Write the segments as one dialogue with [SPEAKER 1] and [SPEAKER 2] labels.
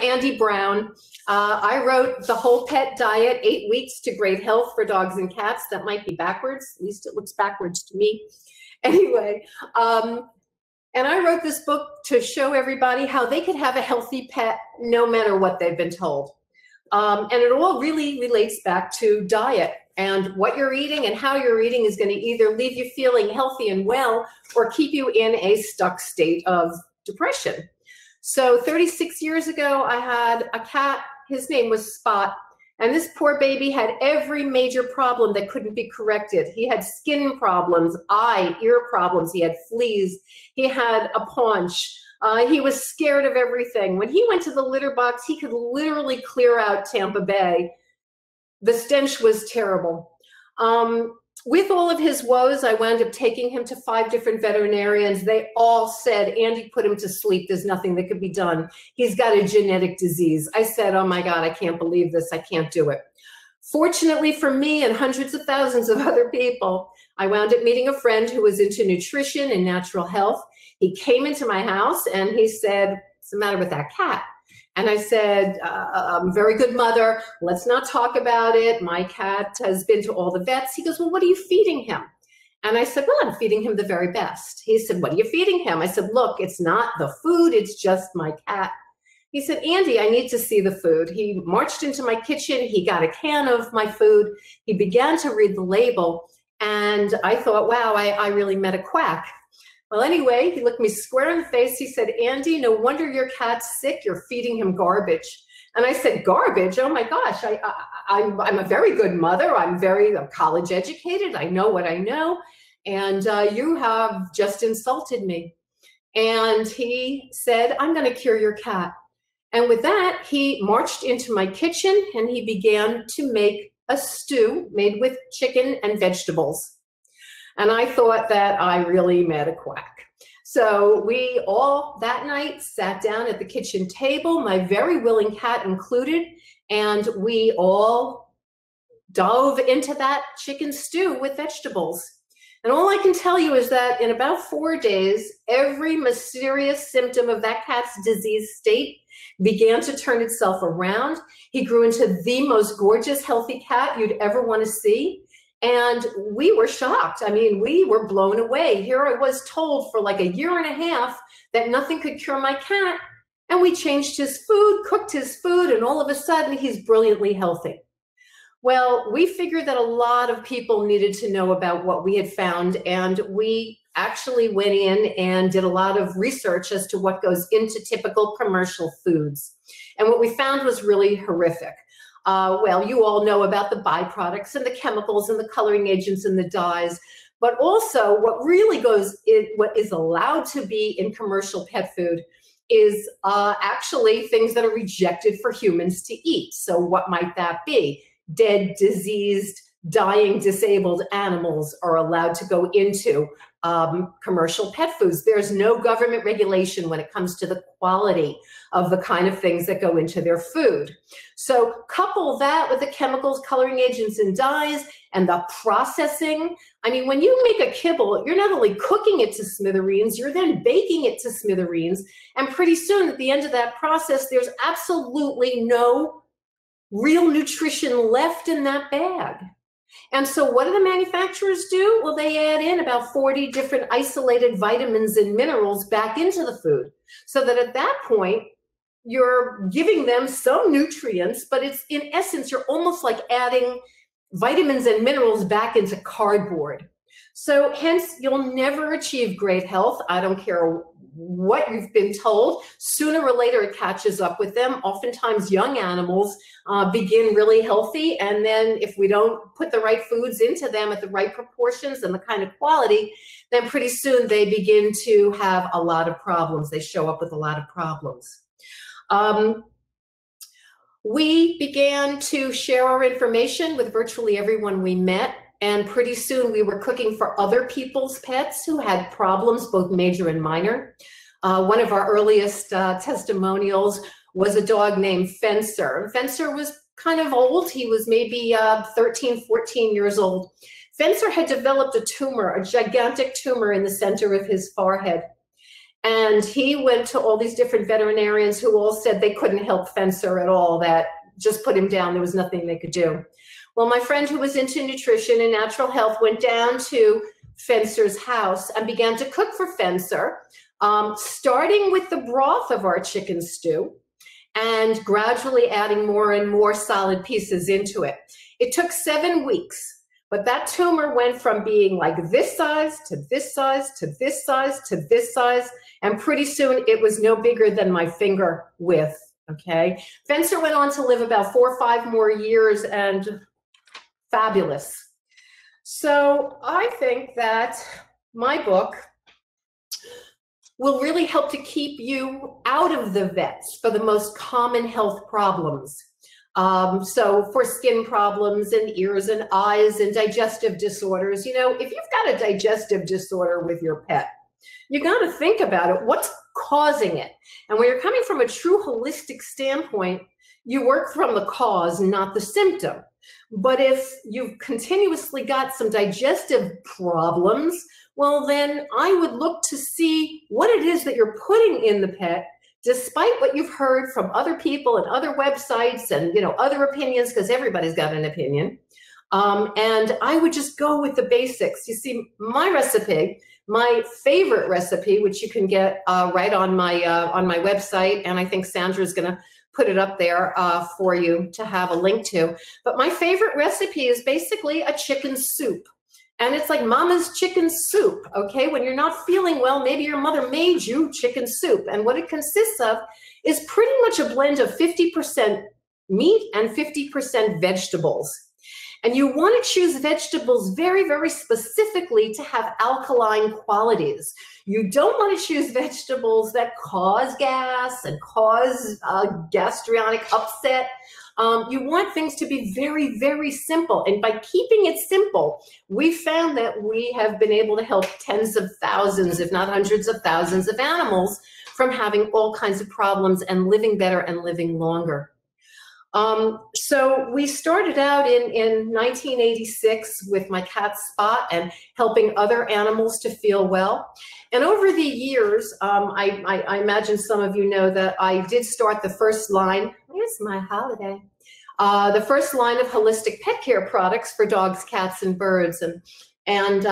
[SPEAKER 1] Andi Brown. I wrote The Whole Pet Diet, 8 Weeks to Great Health for Dogs and Cats. That might be backwards. At least it looks backwards to me. Anyway, and I wrote this book to show everybody how they could have a healthy pet no matter what they've been told. And it all really relates back to diet, and what you're eating and how you're eating is going to either leave you feeling healthy and well or keep you in a stuck state of depression. So 36 years ago, I had a cat. His name was Spot. And this poor baby had every major problem that couldn't be corrected. He had skin problems, eye, ear problems. He had fleas. He had a paunch. He was scared of everything. When he went to the litter box, he could literally clear out Tampa Bay. The stench was terrible. With all of his woes, I wound up taking him to 5 different veterinarians. They all said, Andi, put him to sleep. There's nothing that could be done. He's got a genetic disease. I said, oh my God, I can't believe this. I can't do it. Fortunately for me and hundreds of thousands of other people, I wound up meeting a friend who was into nutrition and natural health. He came into my house and he said, what's the matter with that cat? And I said, I'm a very good mother. Let's not talk about it. My cat has been to all the vets. He goes, well, what are you feeding him? And I said, well, I'm feeding him the very best. He said, what are you feeding him? I said, look, it's not the food. It's just my cat. He said, Andi, I need to see the food. He marched into my kitchen. He got a can of my food. He began to read the label. And I thought, wow, I really met a quack. Well, anyway, he looked me square in the face. He said, Andi, no wonder your cat's sick. You're feeding him garbage. And I said, garbage? Oh my gosh, I'm a very good mother. I'm college educated. I know what I know. And you have just insulted me. And he said, I'm going to cure your cat. And with that, he marched into my kitchen and he began to make a stew made with chicken and vegetables. And I thought that I really met a quack. So we all that night sat down at the kitchen table, my very willing cat included, and we all dove into that chicken stew with vegetables. And all I can tell you is that in about 4 days, every mysterious symptom of that cat's disease state began to turn itself around. He grew into the most gorgeous, healthy cat you'd ever want to see. And we were shocked. I mean, we were blown away. Here I was told for like a year and a half that nothing could cure my cat. And we changed his food, cooked his food, and all of a sudden he's brilliantly healthy. Well, we figured that a lot of people needed to know about what we had found. And we actually went in and did a lot of research as to what goes into typical commercial foods. And what we found was really horrific. Well, you all know about the byproducts and the chemicals and the coloring agents and the dyes, but also what really what is allowed to be in commercial pet food is actually things that are rejected for humans to eat. So what might that be? Dead, diseased, dying, disabled animals are allowed to go into commercial pet foods. There's no government regulation when it comes to the quality of the kind of things that go into their food. So couple that with the chemicals, coloring agents, and dyes, and the processing. I mean, when you make a kibble, you're not only cooking it to smithereens, you're then baking it to smithereens. And pretty soon at the end of that process, there's absolutely no real nutrition left in that bag. And so what do the manufacturers do? Well, they add in about 40 different isolated vitamins and minerals back into the food, so that at that point, you're giving them some nutrients, but it's in essence, you're almost like adding vitamins and minerals back into cardboard. So hence, you'll never achieve great health. I don't care what you've been told. Sooner or later, it catches up with them. Oftentimes, young animals begin really healthy. And then if we don't put the right foods into them at the right proportions and the kind of quality, then pretty soon they begin to have a lot of problems. They show up with a lot of problems. We began to share our information with virtually everyone we met. And pretty soon we were cooking for other people's pets who had problems, both major and minor. One of our earliest testimonials was a dog named Fencer. Fencer was kind of old. He was maybe 13, 14 years old. Fencer had developed a tumor, a gigantic tumor in the center of his forehead. And he went to all these different veterinarians who all said they couldn't help Fencer at all, that just put him down. There was nothing they could do. Well, my friend who was into nutrition and natural health went down to Fencer's house and began to cook for Fencer, starting with the broth of our chicken stew and gradually adding more and more solid pieces into it. It took 7 weeks, but that tumor went from being like this size to this size to this size to this size, and pretty soon it was no bigger than my finger width, okay? Fencer went on to live about 4 or 5 more years, and fabulous. So I think that my book will really help to keep you out of the vets for the most common health problems. So for skin problems and ears and eyes and digestive disorders, you know, if you've got a digestive disorder with your pet, you got to think about it. What's causing it? And when you're coming from a true holistic standpoint, you work from the cause, not the symptom. But if you've continuously got some digestive problems, well, then I would look to see what it is that you're putting in the pet, despite what you've heard from other people and other websites and, you know, other opinions, because everybody's got an opinion. And I would just go with the basics. You see, my recipe, my favorite recipe, which you can get right on my website, and I think Sandra's going to put it up there for you to have a link to. But my favorite recipe is basically a chicken soup. And it's like mama's chicken soup, okay? When you're not feeling well, maybe your mother made you chicken soup. And what it consists of is pretty much a blend of 50% meat and 50% vegetables. And you want to choose vegetables very, very specifically to have alkaline qualities. You don't want to choose vegetables that cause gas and cause gastric upset. You want things to be very, very simple. And by keeping it simple, we found that we have been able to help tens of thousands, if not hundreds of thousands of animals from having all kinds of problems and living better and living longer. So we started out in 1986 with my cat Spot and helping other animals to feel well. And over the years, I imagine some of you know that I did start the first line. Here's my holiday. The first line of holistic pet care products for dogs, cats, and birds. And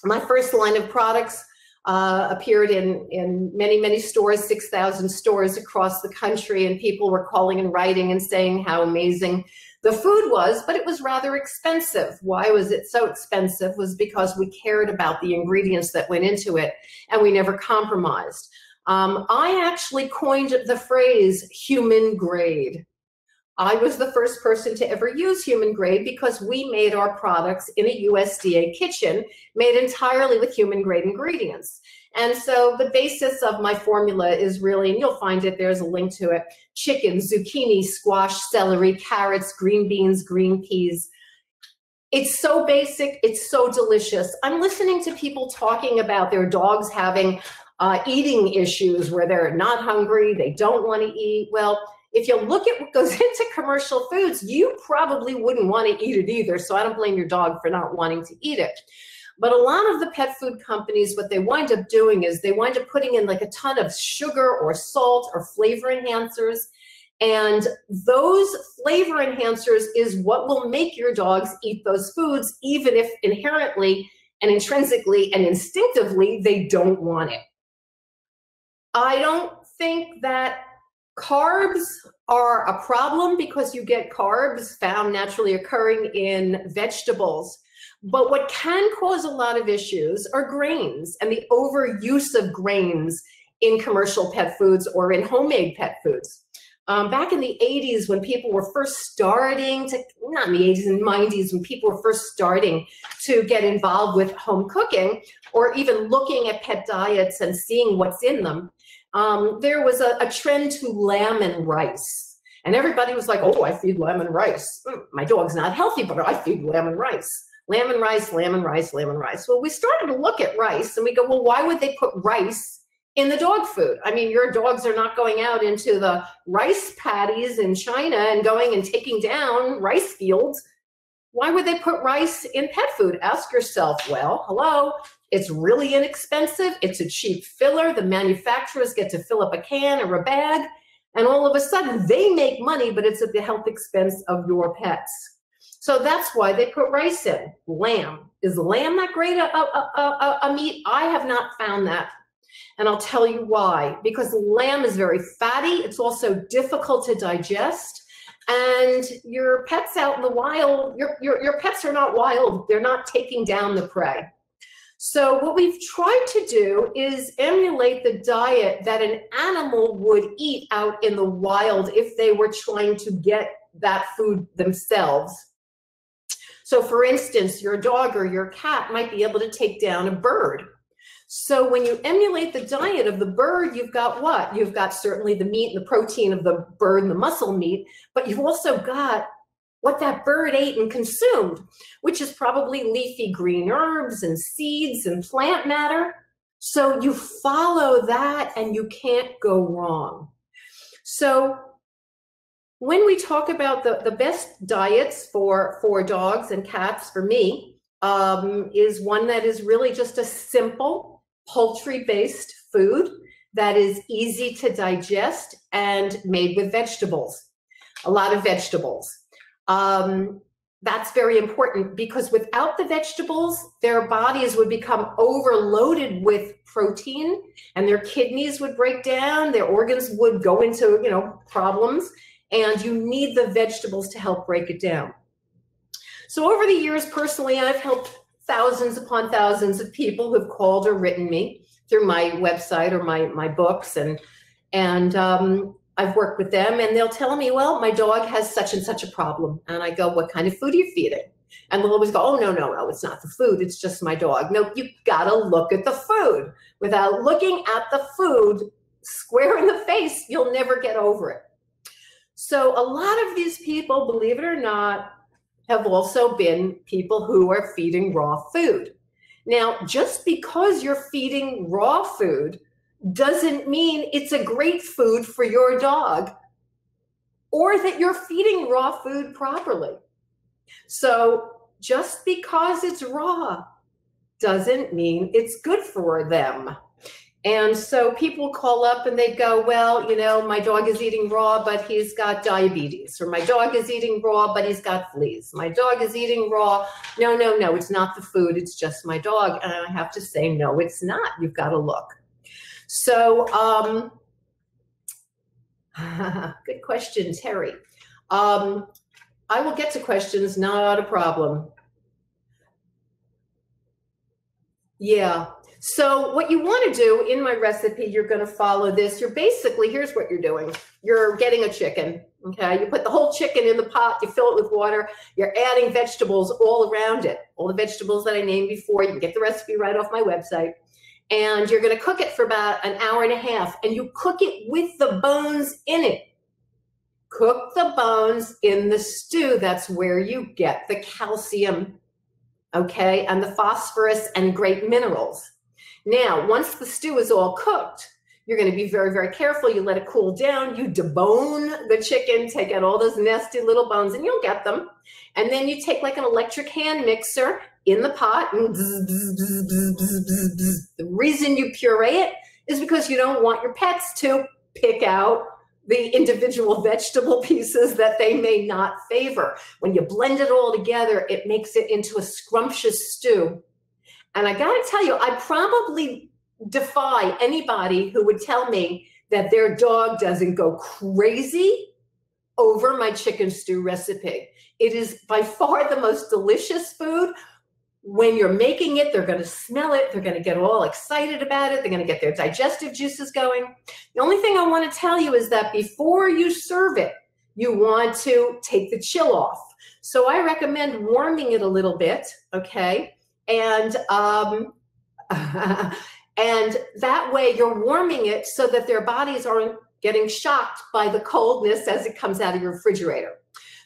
[SPEAKER 1] my first line of products appeared in many, many stores, 6,000 stores across the country, and people were calling and writing and saying how amazing the food was, but it was rather expensive. Why was it so expensive? Was because we cared about the ingredients that went into it, and we never compromised. I actually coined the phrase human grade. I was the first person to ever use human grade because we made our products in a USDA kitchen made entirely with human grade ingredients. And so the basis of my formula is really, and you'll find it, there's a link to it, chicken, zucchini, squash, celery, carrots, green beans, green peas. It's so basic, it's so delicious. I'm listening to people talking about their dogs having eating issues where they're not hungry, they don't want to eat. Well, if you look at what goes into commercial foods, you probably wouldn't want to eat it either. So I don't blame your dog for not wanting to eat it. But a lot of the pet food companies, what they wind up doing is they wind up putting in like a ton of sugar or salt or flavor enhancers. And those flavor enhancers is what will make your dogs eat those foods, even if inherently and intrinsically and instinctively they don't want it. I don't think that carbs are a problem because you get carbs found naturally occurring in vegetables. But what can cause a lot of issues are grains and the overuse of grains in commercial pet foods or in homemade pet foods. Back in the 80s, when people were first starting to, not in the 80s and 90s, when people were first starting to get involved with home cooking or even looking at pet diets and seeing what's in them, there was a trend to lamb and rice. And everybody was like, oh, I feed lamb and rice. My dog's not healthy, but I feed lamb and rice. Lamb and rice, lamb and rice, lamb and rice. Well, we started to look at rice and we go, well, why would they put rice in the dog food? I mean, your dogs are not going out into the rice paddies in China and going and taking down rice fields. Why would they put rice in pet food? Ask yourself, well, hello, It's really inexpensive. It's a cheap filler. The manufacturers get to fill up a can or a bag, and all of a sudden they make money, but it's at the health expense of your pets. So that's why they put rice in. Lamb. Is lamb that great a meat? I have not found that. And I'll tell you why. Because lamb is very fatty. It's also difficult to digest. And your pets out in the wild, your pets are not wild. They're not taking down the prey. So what we've tried to do is emulate the diet that an animal would eat out in the wild if they were trying to get that food themselves. So for instance, your dog or your cat might be able to take down a bird. So when you emulate the diet of the bird, you've got what? You've got certainly the meat and the protein of the bird and the muscle meat, but you've also got what that bird ate and consumed, which is probably leafy green herbs and seeds and plant matter. So you follow that and you can't go wrong. So when we talk about the best diets for dogs and cats, for me, is one that is really just a simple poultry-based food that is easy to digest and made with vegetables, a lot of vegetables. That's very important because without the vegetables, their bodies would become overloaded with protein and their kidneys would break down, their organs would go into, problems, and you need the vegetables to help break it down. So over the years, personally, I've helped thousands upon thousands of people who've called or written me through my website or my books, and I've worked with them, and they'll tell me, well, my dog has such and such a problem. And I go, what kind of food are you feeding? And they'll always go, oh, no, it's not the food. It's just my dog. No, you've got to look at the food. Without looking at the food square in the face, you'll never get over it. So a lot of these people, believe it or not, have also been people who are feeding raw food. Now, just because you're feeding raw food doesn't mean it's a great food for your dog or that you're feeding raw food properly. So just because it's raw doesn't mean it's good for them. And so people call up and they go, well, my dog is eating raw, but he's got diabetes, or my dog is eating raw, but he's got fleas. My dog is eating raw. No, it's not the food. It's just my dog. And I have to say, no, it's not. You've got to look. So, good question, Terry. I will get to questions, not a problem. Yeah. So what you want to do in my recipe, you're going to follow this. You're basically, here's what you're doing. You're getting a chicken, okay? You put the whole chicken in the pot, you fill it with water, you're adding vegetables all around it. All the vegetables that I named before, you can get the recipe right off my website. And you're going to cook it for about an hour and a half, and you cook it with the bones in it. Cook the bones in the stew. That's where you get the calcium, okay, and the phosphorus and great minerals. Now, once the stew is all cooked, you're going to be very, very careful. You let it cool down. You debone the chicken, take out all those nasty little bones, and you'll get them. And then you take like an electric hand mixer in the pot, and the reason you puree it is because you don't want your pets to pick out the individual vegetable pieces that they may not favor. When you blend it all together, it makes it into a scrumptious stew. And I gotta tell you, I probably defy anybody who would tell me that their dog doesn't go crazy over my chicken stew recipe. It is by far the most delicious food. When you're making it, they're going to smell it. They're going to get all excited about it. They're going to get their digestive juices going. The only thing I want to tell you is that before you serve it, you want to take the chill off. So I recommend warming it a little bit, okay? And and that way you're warming it so that their bodies aren't getting shocked by the coldness as it comes out of your refrigerator.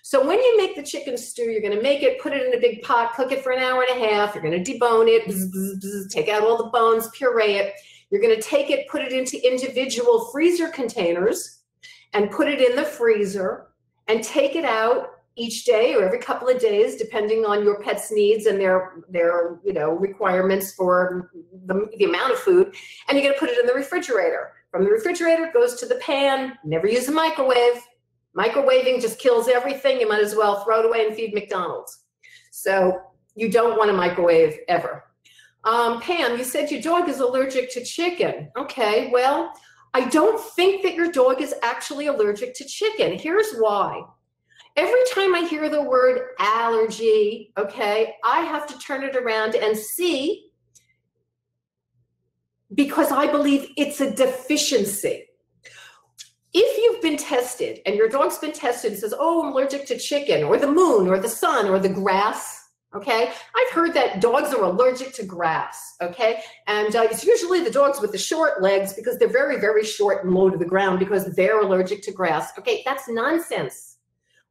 [SPEAKER 1] So when you make the chicken stew, you're going to make it, put it in a big pot, cook it for an hour and a half. You're going to debone it, take out all the bones, puree it. You're going to take it, put it into individual freezer containers and put it in the freezer and take it out each day or every couple of days, depending on your pet's needs and their requirements for the amount of food. And you're going to put it in the refrigerator. From the refrigerator, it goes to the pan. Never use a microwave. Microwaving just kills everything. You might as well throw it away and feed McDonald's. So you don't want to microwave ever. Pam, you said your dog is allergic to chicken. Okay, well, I don't think that your dog is actually allergic to chicken. Here's why. Every time I hear the word allergy, okay, I have to turn it around and see, because I believe it's a deficiency. If you've been tested and your dog's been tested and says, oh, I'm allergic to chicken or the moon or the sun or the grass, okay, I've heard that dogs are allergic to grass, okay, and it's usually the dogs with the short legs because they're very, very short and low to the ground because they're allergic to grass. Okay, that's nonsense.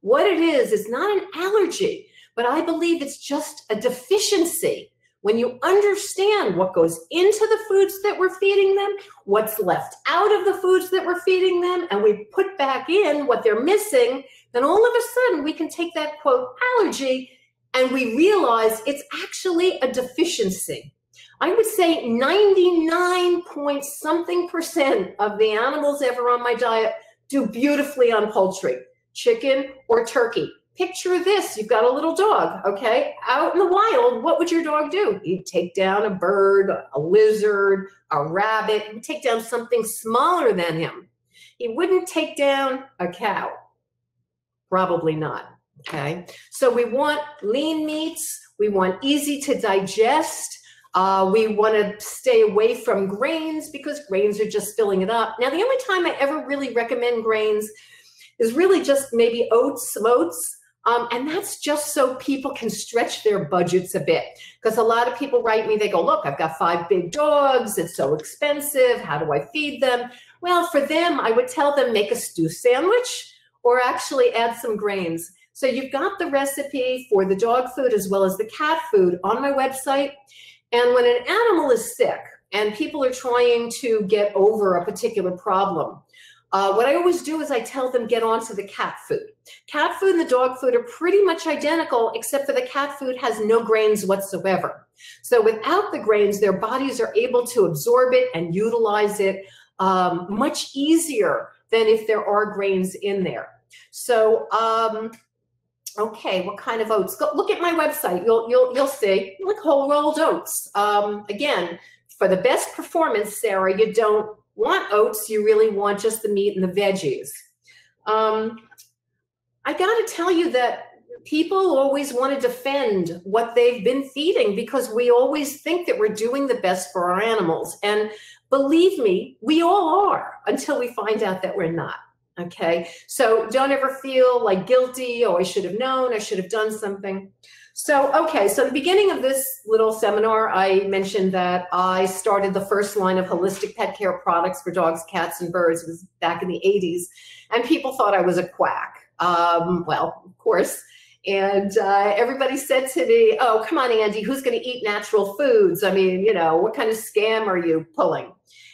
[SPEAKER 1] What it is not an allergy, but I believe it's just a deficiency. When you understand what goes into the foods that we're feeding them, what's left out of the foods that we're feeding them, and we put back in what they're missing, then all of a sudden we can take that, quote, allergy, and we realize it's actually a deficiency. I would say 99-point-something% of the animals ever on my diet do beautifully on poultry, chicken or turkey. Picture this, you've got a little dog, okay? Out in the wild, what would your dog do? He'd take down a bird, a lizard, a rabbit, he'd take down something smaller than him. He wouldn't take down a cow. Probably not, okay? So we want lean meats, we want easy to digest, we want to stay away from grains because grains are just filling it up. Now, the only time I ever really recommend grains is really just maybe some oats. And that's just so people can stretch their budgets a bit. Because a lot of people write me, they go, look, I've got 5 big dogs. It's so expensive. How do I feed them? Well, for them, I would tell them make a stew sandwich or actually add some grains. So you've got the recipe for the dog food as well as the cat food on my website. And when an animal is sick and people are trying to get over a particular problem, what I always do is I tell them get onto the cat food. Cat food and the dog food are pretty much identical, except for the cat food has no grains whatsoever. So without the grains, their bodies are able to absorb it and utilize it much easier than if there are grains in there. So, okay, what kind of oats? Go look at my website. You'll see, like whole rolled oats. Again, for the best performance, Sarah, you don't want oats, you really want just the meat and the veggies. I got to tell you that people always want to defend what they've been feeding because we always think that we're doing the best for our animals. And believe me, we all are until we find out that we're not. Okay, so don't ever feel like guilty, oh, I should have known, I should have done something. So, okay, so at the beginning of this little seminar, I mentioned that I started the first line of holistic pet care products for dogs, cats, and birds. It was back in the 80s, and people thought I was a quack. Well, of course, and everybody said to me, oh, come on, Andi, who's going to eat natural foods? I mean, you know, what kind of scam are you pulling?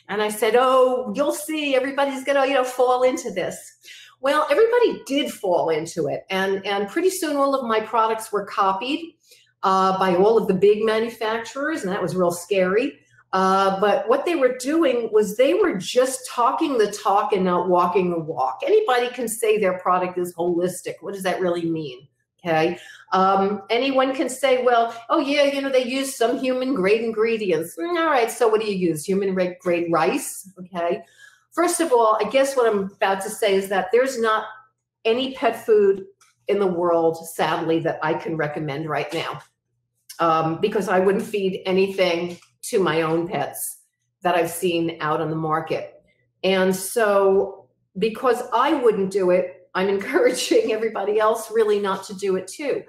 [SPEAKER 1] And I said, oh, you'll see, everybody's going to, fall into this. Well, everybody did fall into it, and pretty soon all of my products were copied by all of the big manufacturers, and that was real scary. But what they were doing was they were just talking the talk and not walking the walk. Anybody can say their product is holistic. What does that really mean? Okay. Anyone can say, well, oh yeah, they use some human grade ingredients. All right, so what do you use? Human grade rice? Okay. First of all, I guess what I'm about to say is that there's not any pet food in the world, sadly, that I can recommend right now, because I wouldn't feed anything to my own pets that I've seen out on the market. And so because I wouldn't do it, I'm encouraging everybody else really not to do it too.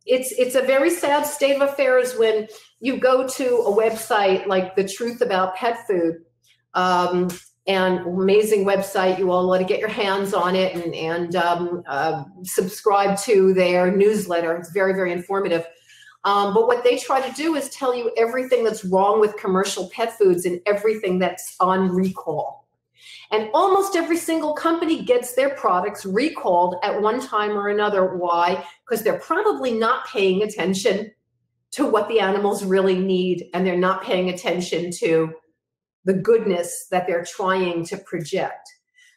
[SPEAKER 1] It's a very sad state of affairs when you go to a website like The Truth About Pet Food, and amazing website. You all ought to get your hands on it and subscribe to their newsletter. It's very, very informative. But what they try to do is tell you everything that's wrong with commercial pet foods and everything that's on recall. And almost every single company gets their products recalled at one time or another. Why? Because they're probably not paying attention to what the animals really need, and they're not paying attention to the goodness that they're trying to project.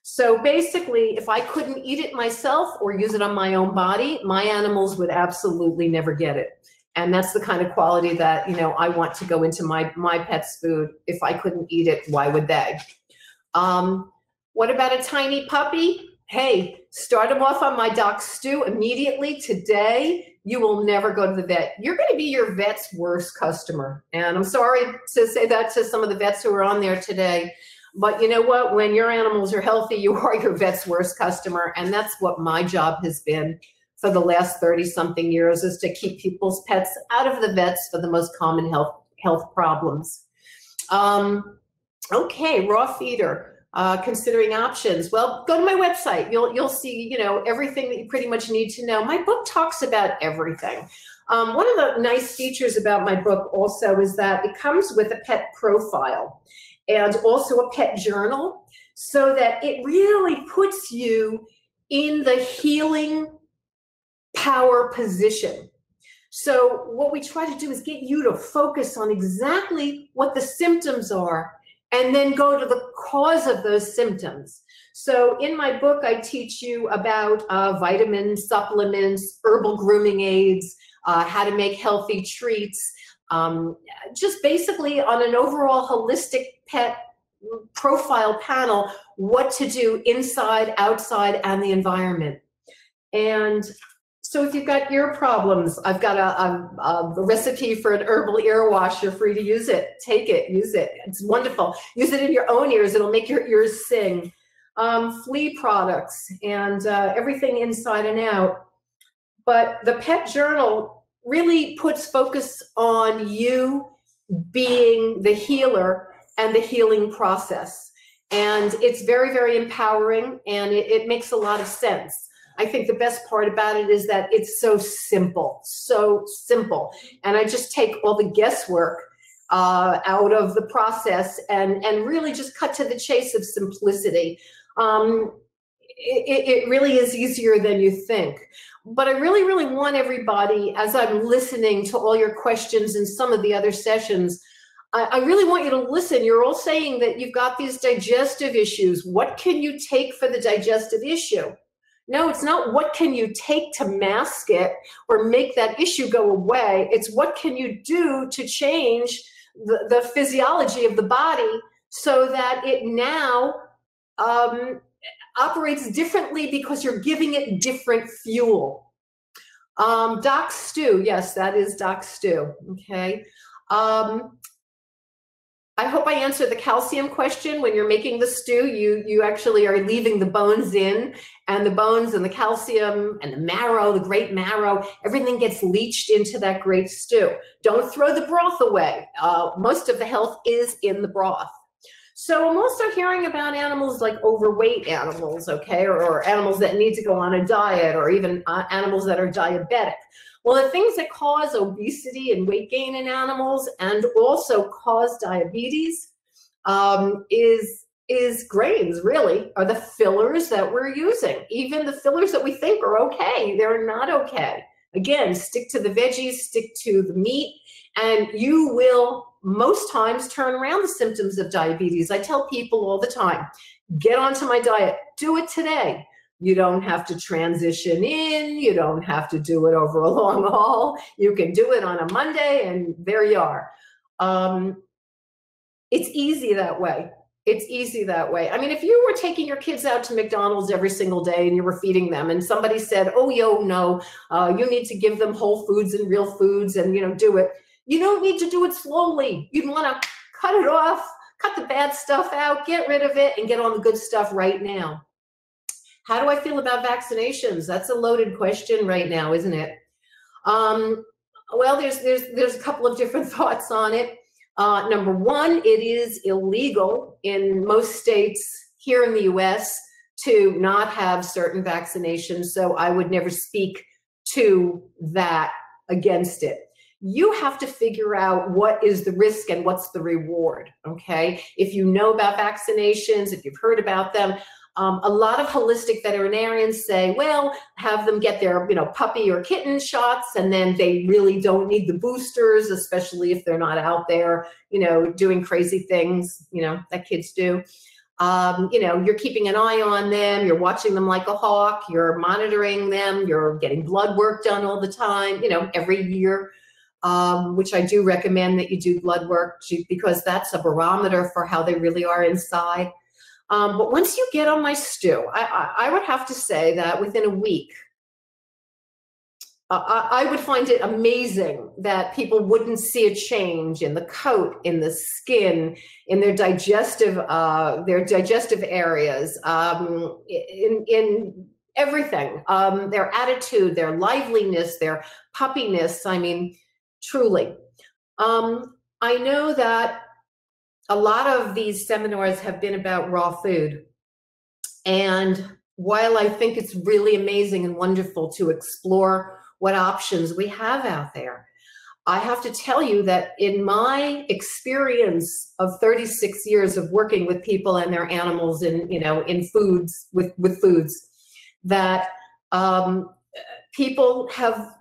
[SPEAKER 1] So basically, if I couldn't eat it myself or use it on my own body, my animals would absolutely never get it. And that's the kind of quality that, you know, I want to go into my pet's food. If I couldn't eat it, why would they? What about a tiny puppy? Hey, start them off on my Doc Stew immediately today. You will never go to the vet. You're going to be your vet's worst customer. And I'm sorry to say that to some of the vets who are on there today. But you know what? When your animals are healthy, you are your vet's worst customer. And that's what my job has been for the last 30-something years, is to keep people's pets out of the vets for the most common health problems. Okay, raw feeder. Considering options. Well, go to my website. You'll see, you know, everything that you pretty much need to know. My book talks about everything. One of the nice features about my book also is that it comes with a pet profile and also a pet journal, so that it really puts you in the healing power position. So what we try to do is get you to focus on exactly what the symptoms are, and then go to the cause of those symptoms. So in my book, I teach you about vitamins, supplements, herbal grooming aids, how to make healthy treats, just basically on an overall holistic pet profile panel, what to do inside, outside, and the environment. And so if you've got ear problems, I've got a recipe for an herbal ear wash. You're free to use it. Take it, use it. It's wonderful. Use it in your own ears. It'll make your ears sing. Flea products and everything inside and out. But the pet journal really puts focus on you being the healer and the healing process. And it's very, very empowering, and it makes a lot of sense. I think the best part about it is that it's so simple, and I just take all the guesswork out of the process and really just cut to the chase of simplicity. It really is easier than you think. But I really, really want everybody, as I'm listening to all your questions and some of the other sessions, I really want you to listen. You're all saying that you've got these digestive issues. What can you take for the digestive issue? No, it's not what can you take to mask it or make that issue go away. It's what can you do to change the physiology of the body so that it now operates differently because you're giving it different fuel. Doc Stew, yes, that is Doc Stew, okay. I hope I answered the calcium question. When you're making the stew, you actually are leaving the bones in, and the bones and the calcium and the marrow, the great marrow, everything gets leached into that great stew. Don't throw the broth away. Most of the health is in the broth. So I'm also hearing about animals like overweight animals, okay, or animals that need to go on a diet, or even animals that are diabetic. Well, the things that cause obesity and weight gain in animals and also cause diabetes is grains, really, are the fillers that we're using. Even the fillers that we think are okay, they're not okay. Again, stick to the veggies, stick to the meat, and you will most times turn around the symptoms of diabetes. I tell people all the time, get onto my diet, do it today. You don't have to transition in. You don't have to do it over a long haul. You can do it on a Monday, and there you are. It's easy that way. It's easy that way. I mean, if you were taking your kids out to McDonald's every single day and you were feeding them, and somebody said, oh, no, you need to give them whole foods and real foods and, do it. You don't need to do it slowly. You'd want to cut it off, cut the bad stuff out, get rid of it, and get on the good stuff right now. How do I feel about vaccinations? That's a loaded question right now, isn't it? Well, there's a couple of different thoughts on it. Number one, it is illegal in most states here in the US to not have certain vaccinations, so I would never speak to that against it. you have to figure out what is the risk and what's the reward, okay? If you know about vaccinations, if you've heard about them, a lot of holistic veterinarians say, well, have them get their, puppy or kitten shots, and then they really don't need the boosters, especially if they're not out there, doing crazy things, that kids do. You're keeping an eye on them, you're watching them like a hawk, you're monitoring them, you're getting blood work done all the time, every year, which I do recommend that you do blood work because that's a barometer for how they really are inside. But once you get on my stew, I would have to say that within a week, I would find it amazing that people wouldn't see a change in the coat, in the skin, in their digestive areas, in everything, their attitude, their liveliness, their puppiness. I mean, truly. I know that a lot of these seminars have been about raw food. And while I think it's really amazing and wonderful to explore what options we have out there, I have to tell you that in my experience of 36 years of working with people and their animals in foods, with foods, that people have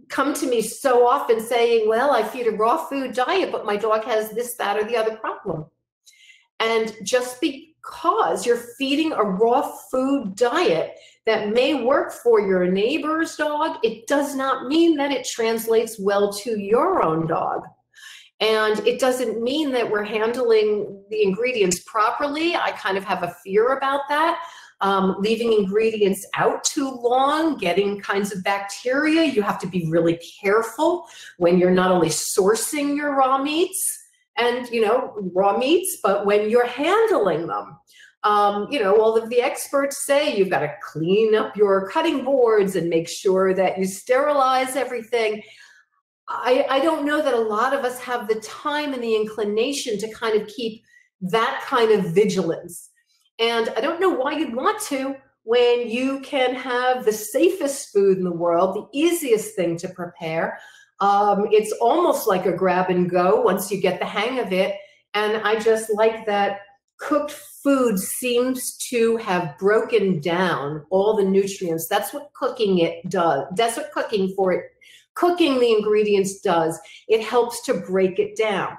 [SPEAKER 1] come to me so often saying, well, I feed a raw food diet, but my dog has this, that, or the other problem. And just because you're feeding a raw food diet that may work for your neighbor's dog, it does not mean that it translates well to your own dog. And it doesn't mean that we're handling the ingredients properly. I kind of have a fear about that. Leaving ingredients out too long, getting kinds of bacteria. You have to be really careful when you're not only sourcing your raw meats and, raw meats, but when you're handling them. All of the experts say you've got to clean up your cutting boards and make sure that you sterilize everything. I don't know that a lot of us have the time and the inclination to kind of keep that kind of vigilance. And I don't know why you'd want to when you can have the safest food in the world, the easiest thing to prepare. It's almost like a grab and go once you get the hang of it. And I just like that cooked food seems to have broken down all the nutrients. That's what cooking it does. That's what cooking the ingredients does. It helps to break it down.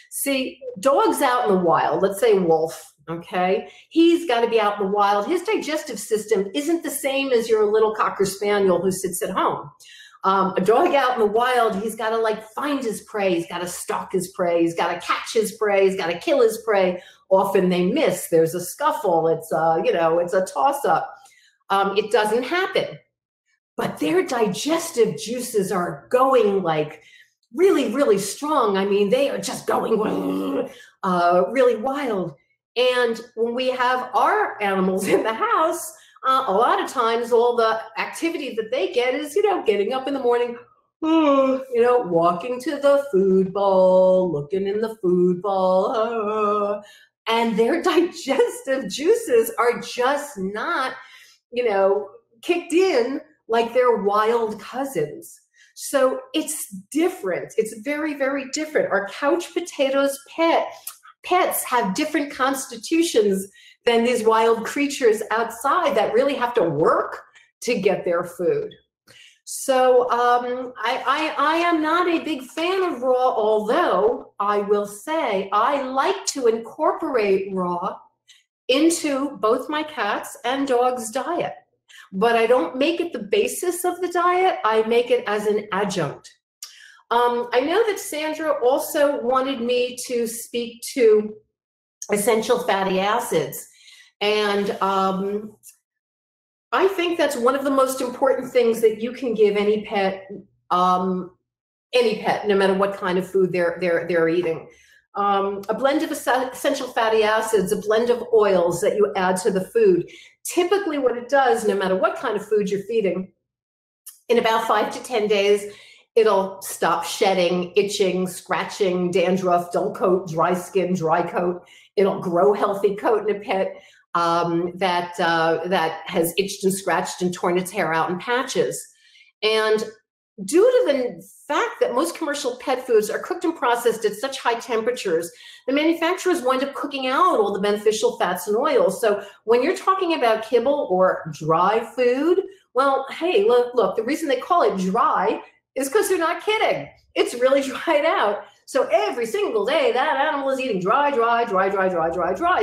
[SPEAKER 1] See, dogs out in the wild, let's say Wolf, okay? He's got to be out in the wild. His digestive system isn't the same as your little Cocker Spaniel who sits at home. A dog out in the wild, he's got to find his prey. He's got to stalk his prey. He's got to catch his prey. He's got to kill his prey. Often they miss. There's a scuffle. It's it's a toss up. It doesn't happen. But their digestive juices are going really, really strong. I mean, they are just going really wild. And when we have our animals in the house, a lot of times all the activity that they get is, getting up in the morning, walking to the food bowl, looking in the food bowl, and their digestive juices are just not, kicked in like their wild cousins. So it's different. It's very, very different. Our couch potatoes pets have different constitutions than these wild creatures outside that really have to work to get their food. So I am not a big fan of raw, although I will say I like to incorporate raw into both my cats' and dogs' diet. But I don't make it the basis of the diet. I make it as an adjunct. I know that Sandra also wanted me to speak to essential fatty acids. And I think that's one of the most important things that you can give any pet, no matter what kind of food they're eating. A blend of essential fatty acids, a blend of oils that you add to the food. Typically what it does, no matter what kind of food you're feeding, in about 5 to 10 days, it'll stop shedding, itching, scratching, dandruff, dull coat, dry skin, dry coat. It'll grow healthy coat in a pet that has itched and scratched and torn its hair out in patches. And due to the fact that most commercial pet foods are cooked and processed at such high temperatures, the manufacturers wind up cooking out all the beneficial fats and oils. So when you're talking about kibble or dry food, well, hey, look, the reason they call it dry is because they're not kidding. It's really dried out. So every single day, that animal is eating dry.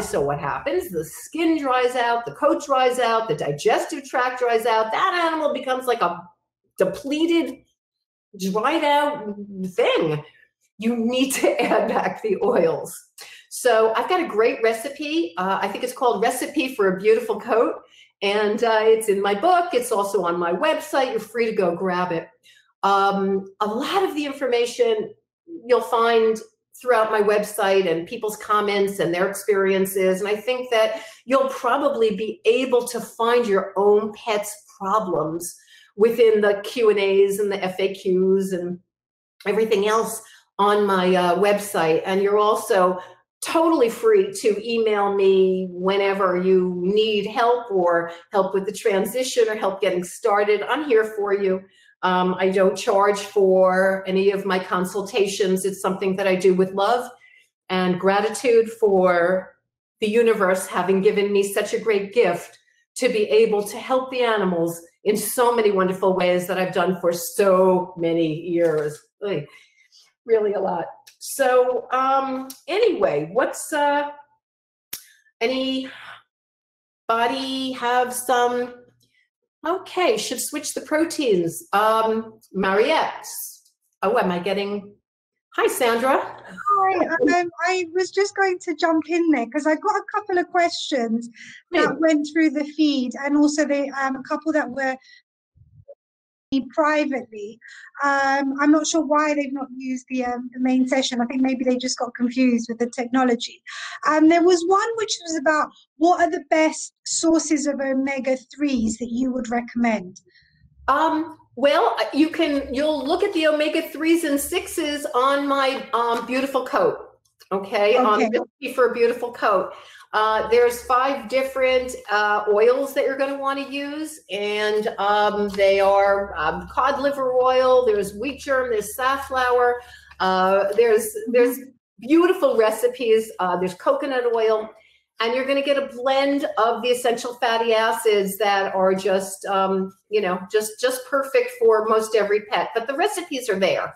[SPEAKER 1] So what happens? The skin dries out, the coat dries out, the digestive tract dries out. That animal becomes like a depleted, dried out thing. You need to add back the oils. So I've got a great recipe. I think it's called Recipe for a Beautiful Coat. And it's in my book. It's also on my website. You're free to go grab it. A lot of the information you'll find throughout my website and people's comments and their experiences. And I think that you'll probably be able to find your own pet's problems within the Q&As and the FAQs and everything else on my website. And you're also totally free to email me whenever you need help or help with the transition or help getting started. I'm here for you. I don't charge for any of my consultations. It's something that I do with love and gratitude for the universe having given me such a great gift to be able to help the animals in so many wonderful ways that I've done for so many years. Really a lot. So anyway, what's anybody have some? Okay, should switch the proteins. Mariette. Oh, am I getting? Hi, Sandra.
[SPEAKER 2] Hi, I was just going to jump in there because I got a couple of questions that went through the feed, and also a couple that were privately. I'm not sure why they've not used the main session. I think maybe they just got confused with the technology. There was one which was about what are the best sources of omega-3s that you would recommend?
[SPEAKER 1] Well, you'll look at the omega-3s and 6s on my beautiful coat. Okay. On Recipe for a Beautiful Coat. There's 5 different oils that you're going to want to use, and they are cod liver oil, there's wheat germ, there's safflower, there's beautiful recipes, there's coconut oil, and you're going to get a blend of the essential fatty acids that are just just perfect for most every pet, but the recipes are there.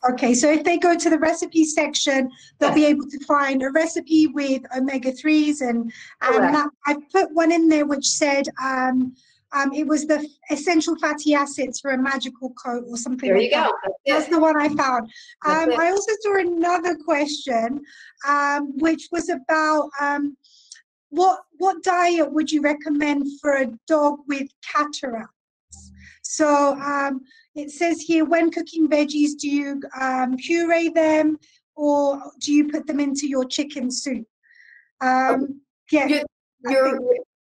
[SPEAKER 2] Okay, so if they go to the recipe section, they'll be able to find a recipe with omega-3s, and that, I put one in there which said it was the essential fatty acids for a magical coat or something. There you go. That's the one I found. I also saw another question, which was about what diet would you recommend for a dog with cataracts? So it says here, when cooking veggies, do you puree them or do you put them into your chicken soup?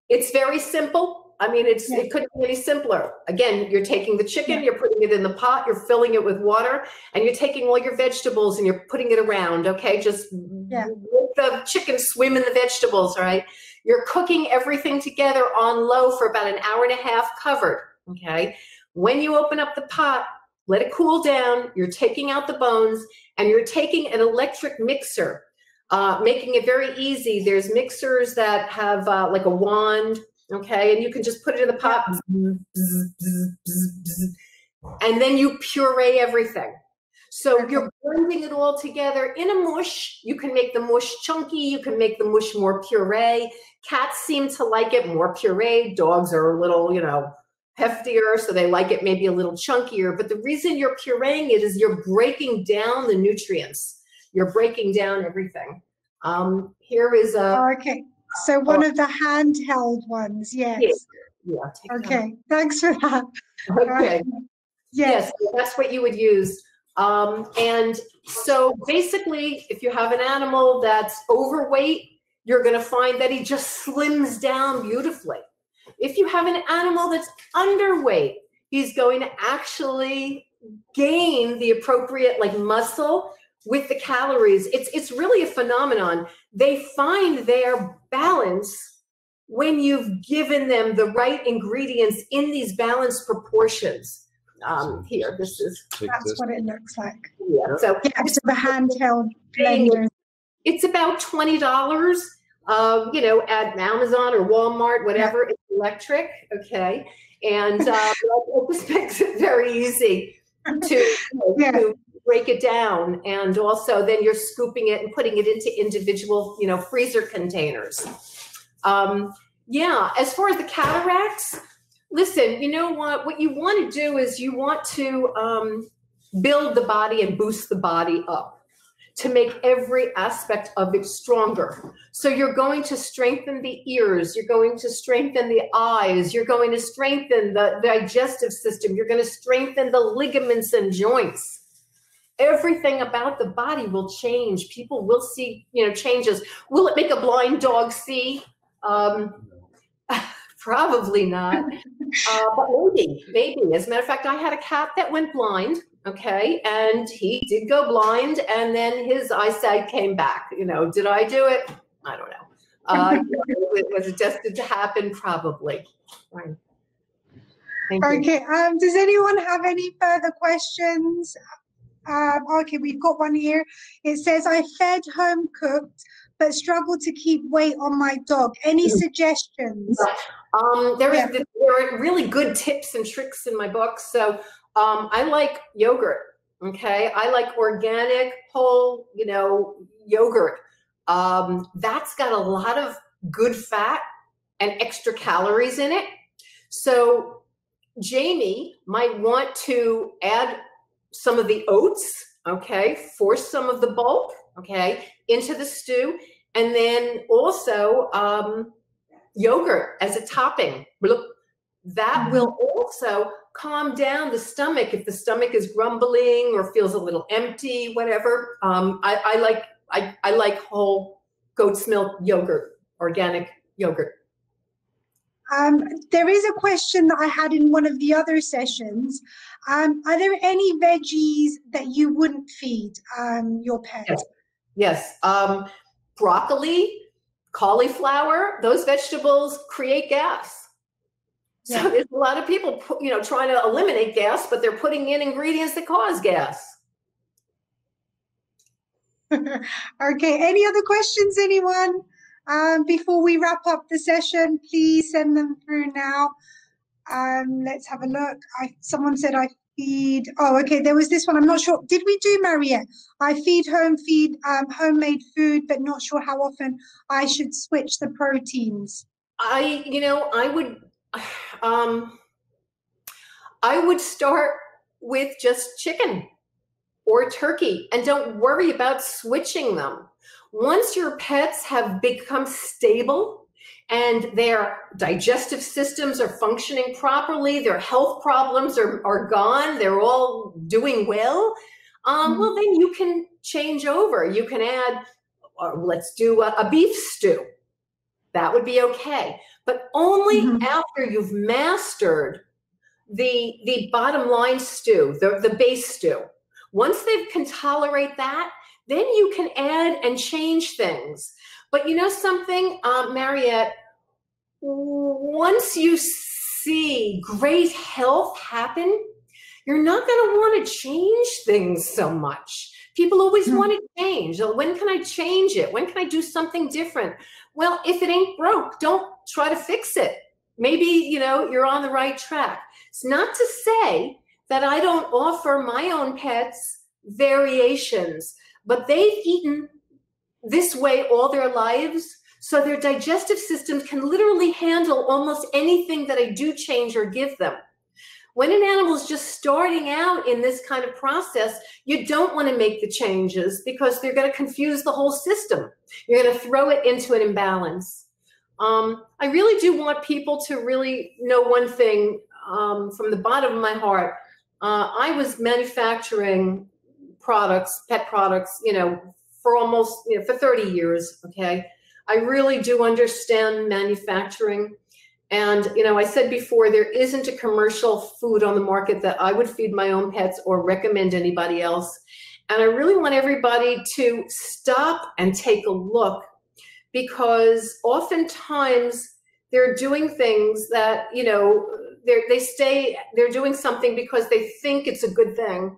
[SPEAKER 1] It's very simple. I mean, it couldn't be any simpler. Again, you're taking the chicken, you're putting it in the pot, you're filling it with water, and you're taking all your vegetables and you're putting it around, okay? Just let the chicken swim in the vegetables, all right? You're cooking everything together on low for about an hour and a half covered, okay? When you open up the pot, let it cool down, you're taking out the bones, and you're taking an electric mixer, making it very easy. There's mixers that have like a wand, okay, and you can just put it in the pot, and then you puree everything. So you're blending it all together in a mush. You can make the mush chunky, you can make the mush more puree. Cats seem to like it more puree. Dogs are a little, heftier, so they like it maybe a little chunkier. But the reason you're pureeing it is you're breaking down the nutrients. You're breaking down everything. Here is a...
[SPEAKER 2] Okay, so one of the handheld ones, yes.
[SPEAKER 1] Yeah.
[SPEAKER 2] Okay, thanks for that.
[SPEAKER 1] Okay. Yes, that's what you would use. And so basically, if you have an animal that's overweight, you're going to find that he just slims down beautifully. If you have an animal that's underweight, he's going to actually gain the appropriate muscle with the calories. It's really a phenomenon. They find their balance when you've given them the right ingredients in these balanced proportions. Here, this is.
[SPEAKER 2] That's what it looks like.
[SPEAKER 1] Yeah. So
[SPEAKER 2] the handheld blender.
[SPEAKER 1] It's about $20. You know, at Amazon or Walmart, whatever. It's electric, okay, and it just makes it very easy to break it down, and also then you're scooping it and putting it into individual, you know, freezer containers. As far as the cataracts, listen, you know what you want to do is you want to build the body and boost the body up to make every aspect of it stronger. So you're going to strengthen the ears, you're going to strengthen the eyes, you're going to strengthen the digestive system, you're going to strengthen the ligaments and joints. Everything about the body will change. People will see, you know, changes. Will it make a blind dog see? Probably not. But maybe. As a matter of fact, I had a cat that went blind. Okay, and he did go blind, and then his eyesight came back. You know, did I do it? I don't know. Was it destined to happen? Probably. Right.
[SPEAKER 2] Okay. Does anyone have any further questions? Okay, we've got one here. It says, I fed home cooked, but struggle to keep weight on my dog. Any suggestions?
[SPEAKER 1] There are really good tips and tricks in my book. So I like yogurt. Okay, I like organic whole, you know, yogurt. That's got a lot of good fat and extra calories in it. So Jamie might want to add some of the oats, okay, for some of the bulk, okay, into the stew, and then also yogurt as a topping. That will also calm down the stomach if the stomach is grumbling or feels a little empty, whatever. I like whole goat's milk yogurt, organic yogurt.
[SPEAKER 2] There is a question that I had in one of the other sessions. Are there any veggies that you wouldn't feed your pet?
[SPEAKER 1] Yes. Broccoli, cauliflower, those vegetables create gas. So there's a lot of people, you know, trying to eliminate gas, but they're putting in ingredients that cause gas.
[SPEAKER 2] Okay. Any other questions, anyone? Before we wrap up the session, please send them through now. Let's have a look. Someone said I feed. Oh, okay. There was this one. I'm not sure. Did we do Mariette? I feed homemade food, but not sure how often I should switch the proteins.
[SPEAKER 1] I would start with just chicken or turkey and don't worry about switching them. Once your pets have become stable and their digestive systems are functioning properly, their health problems are gone, they're all doing well, well, then you can change over. You can add, let's do a beef stew. That would be okay. But only after you've mastered the bottom line stew, the base stew. Once they can tolerate that, then you can add and change things. But you know something, Mariette, once you see great health happen, you're not going to want to change things so much. People always want to change. When can I change it? When can I do something different? Well, if it ain't broke, don't try to fix it. Maybe, you know, you're on the right track. It's not to say that I don't offer my own pets variations, but they've eaten this way all their lives, so their digestive systems can literally handle almost anything that I do change or give them. When an animal is just starting out in this kind of process, you don't want to make the changes because they're going to confuse the whole system. You're going to throw it into an imbalance. I really do want people to really know one thing from the bottom of my heart. I was manufacturing products, pet products, you know, for almost, you know, for 30 years, okay? I really do understand manufacturing. And, you know, I said before, there isn't a commercial food on the market that I would feed my own pets or recommend anybody else. And I really want everybody to stop and take a look, because oftentimes they're doing things that, you know, they're doing something because they think it's a good thing,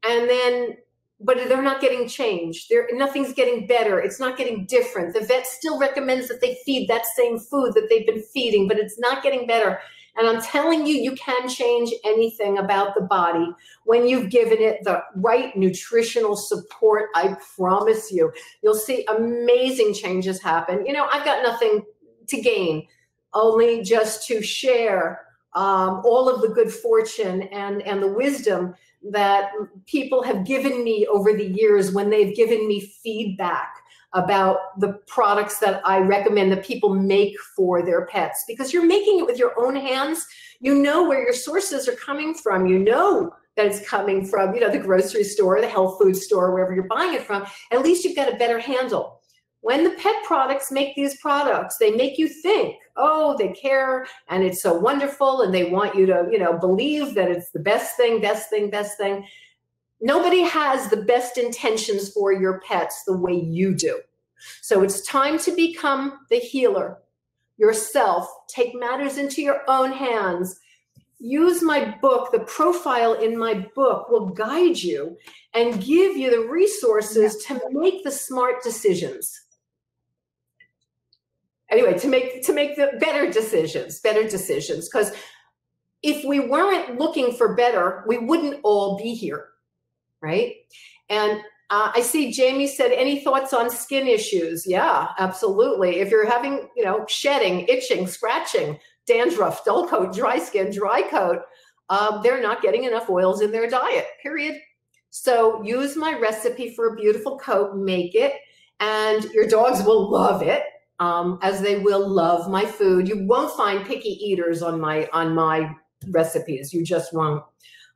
[SPEAKER 1] and then, but they're not getting change. Nothing's getting better. It's not getting different. The vet still recommends that they feed that same food that they've been feeding, but it's not getting better. And I'm telling you, you can change anything about the body when you've given it the right nutritional support. I promise you, you'll see amazing changes happen. You know, I've got nothing to gain, only just to share all of the good fortune and the wisdom that people have given me over the years when they've given me feedback about the products that I recommend that people make for their pets, because you're making it with your own hands. You know where your sources are coming from. You know that it's coming from, you know, the grocery store, the health food store, wherever you're buying it from. At least you've got a better handle. When the pet products make these products, they make you think, oh, they care and it's so wonderful and they want you to, you know, believe that it's the best thing, best thing, best thing. Nobody has the best intentions for your pets the way you do. So it's time to become the healer yourself. Take matters into your own hands. Use my book. The profile in my book will guide you and give you the resources to make the smart decisions. Anyway, to make the better decisions, because if we weren't looking for better, we wouldn't all be here, right? And I see Jamie said, any thoughts on skin issues? Yeah, absolutely. If you're having, you know, shedding, itching, scratching, dandruff, dull coat, dry skin, dry coat, they're not getting enough oils in their diet, period. So use my recipe for a beautiful coat, make it, and your dogs will love it, as they will love my food. You won't find picky eaters on my recipes. You just won't.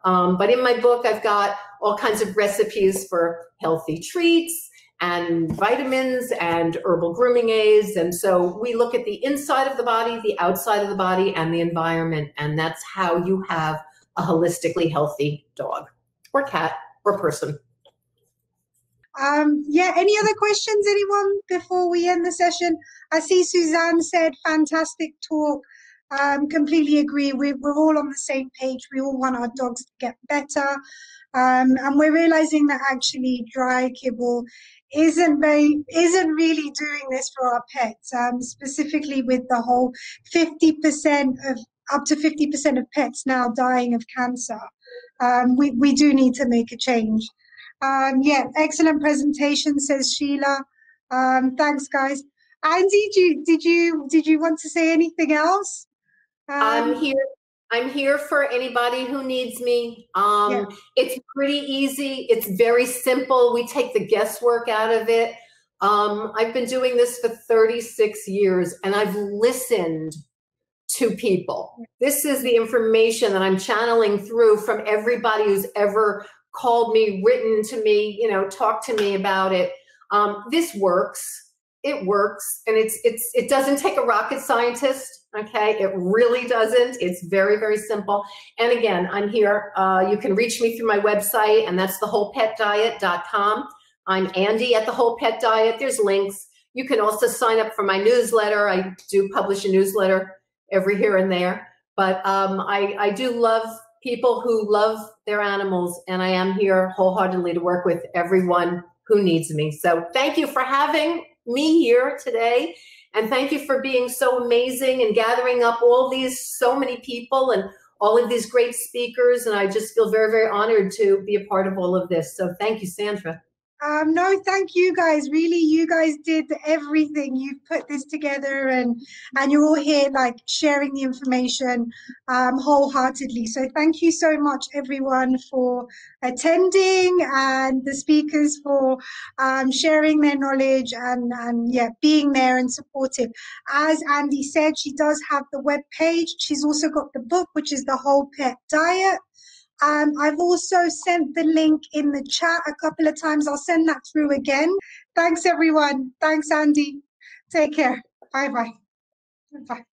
[SPEAKER 1] But in my book, I've got all kinds of recipes for healthy treats and vitamins and herbal grooming aids. And so we look at the inside of the body, the outside of the body, and the environment. And that's how you have a holistically healthy dog or cat or person.
[SPEAKER 2] Yeah, any other questions, anyone, before we end the session? I see Suzanne said, fantastic talk. Completely agree. We're all on the same page. We all want our dogs to get better. And we're realizing that actually dry kibble isn't really doing this for our pets, specifically with the whole 50% of up to 50% of pets now dying of cancer. We do need to make a change. Yeah, excellent presentation, says Sheila. Thanks, guys. Andy, did you want to say anything else?
[SPEAKER 1] I'm here for anybody who needs me.
[SPEAKER 2] Yeah.
[SPEAKER 1] It's pretty easy. It's very simple. We take the guesswork out of it. I've been doing this for 36 years and I've listened to people. This is the information that I'm channeling through from everybody who's ever called me, written to me, you know, talked to me about it. This works. It works, and it doesn't take a rocket scientist. Okay, it really doesn't. It's very, very simple. And again, I'm here. You can reach me through my website, and that's thewholepetdiet.com. I'm Andi at The Whole Pet Diet. There's links. You can also sign up for my newsletter. I do publish a newsletter every here and there. But I do love people who love their animals, and I am here wholeheartedly to work with everyone who needs me. So thank you for having me here today. And thank you for being so amazing and gathering up so many people and all of these great speakers. And I just feel very, very honored to be a part of all of this. So thank you, Sandra.
[SPEAKER 2] No, thank you guys. Really, you guys did everything. You've put this together and you're all here like sharing the information wholeheartedly. So thank you so much, everyone, for attending, and the speakers for sharing their knowledge and yeah, being there and supportive. As Andi said, she does have the web page. She's also got the book, which is The Whole Pet Diet. I've also sent the link in the chat a couple of times. I'll send that through again. Thanks, everyone. Thanks, Andi. Take care. Bye-bye. Bye.